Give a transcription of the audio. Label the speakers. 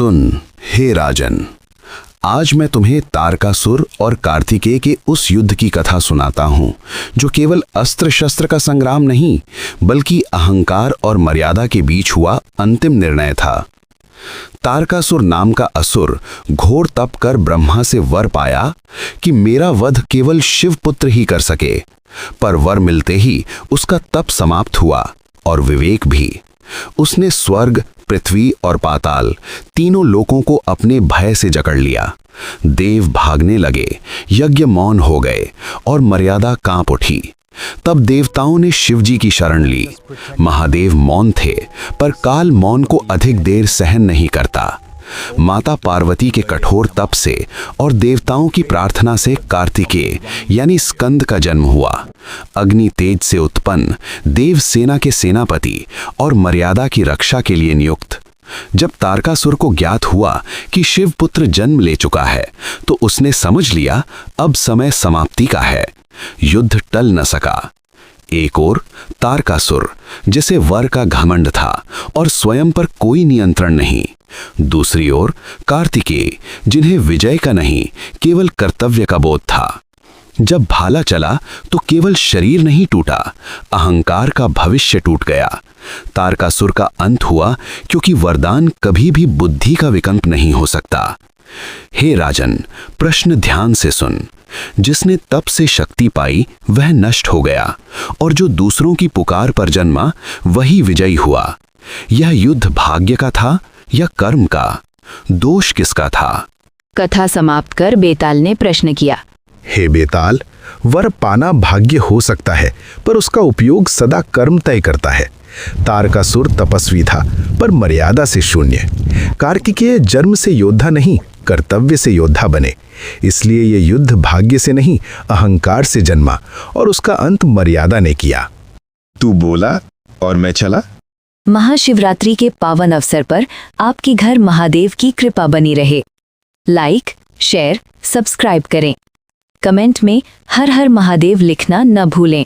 Speaker 1: सुन हे राजन, आज मैं तुम्हें तारकासुर और कार्तिकेय के उस युद्ध की कथा सुनाता हूं जो केवल अस्त्र शस्त्र का संग्राम नहीं बल्कि अहंकार और मर्यादा के बीच हुआ अंतिम निर्णय था। तारकासुर नाम का असुर घोर तप कर ब्रह्मा से वर पाया कि मेरा वध केवल शिवपुत्र ही कर सके, पर वर मिलते ही उसका तप समाप्त हुआ और विवेक भी। उसने स्वर्ग, पृथ्वी और पाताल तीनों लोकों को अपने भय से जकड़ लिया। देव भागने लगे, यज्ञ मौन हो गए और मर्यादा कांप उठी। तब देवताओं ने शिवजी की शरण ली। महादेव मौन थे, पर काल मौन को अधिक देर सहन नहीं करता। माता पार्वती के कठोर तप से और देवताओं की प्रार्थना से कार्तिकेय यानी स्कंद का जन्म हुआ। अग्नि तेज से उत्पन्न, देव सेना के सेनापति और मर्यादा की रक्षा के लिए नियुक्त। जब तारकासुर को ज्ञात हुआ कि शिवपुत्र जन्म ले चुका है तो उसने समझ लिया अब समय समाप्ति का है। युद्ध टल न सका। एक ओर तारकासुर जिसे वर का घमंड था और स्वयं पर कोई नियंत्रण नहीं, दूसरी ओर कार्तिकेय जिन्हें विजय का नहीं केवल कर्तव्य का बोध था। जब भाला चला तो केवल शरीर नहीं टूटा, अहंकार का भविष्य टूट गया। तारकासुर का अंत हुआ क्योंकि वरदान कभी भी बुद्धि का विकल्प नहीं हो सकता। हे राजन, प्रश्न ध्यान से सुन। जिसने तप से शक्ति पाई वह नष्ट हो गया और जो दूसरों की पुकार पर जन्मा वही विजयी हुआ। यह युद्ध भाग्य का था या कर्म का? दोष किसका था?
Speaker 2: कथा समाप्त कर बेताल ने प्रश्न किया।
Speaker 3: हे बेताल, वर पाना भाग्य हो सकता है पर उसका उपयोग सदा कर्म तय करता है। तारकासुर तपस्वी था पर मर्यादा से शून्य। कार्तिकेय जन्म से योद्धा नहीं कर्तव्य से योद्धा बने। इसलिए ये युद्ध भाग्य से नहीं अहंकार से जन्मा और उसका अंत मर्यादा ने किया।
Speaker 4: तू बोला और मैं चला।
Speaker 2: महाशिवरात्रि के पावन अवसर पर आपके घर महादेव की कृपा बनी रहे। लाइक, शेयर, सब्सक्राइब करें। कमेंट में हर हर महादेव लिखना न भूलें।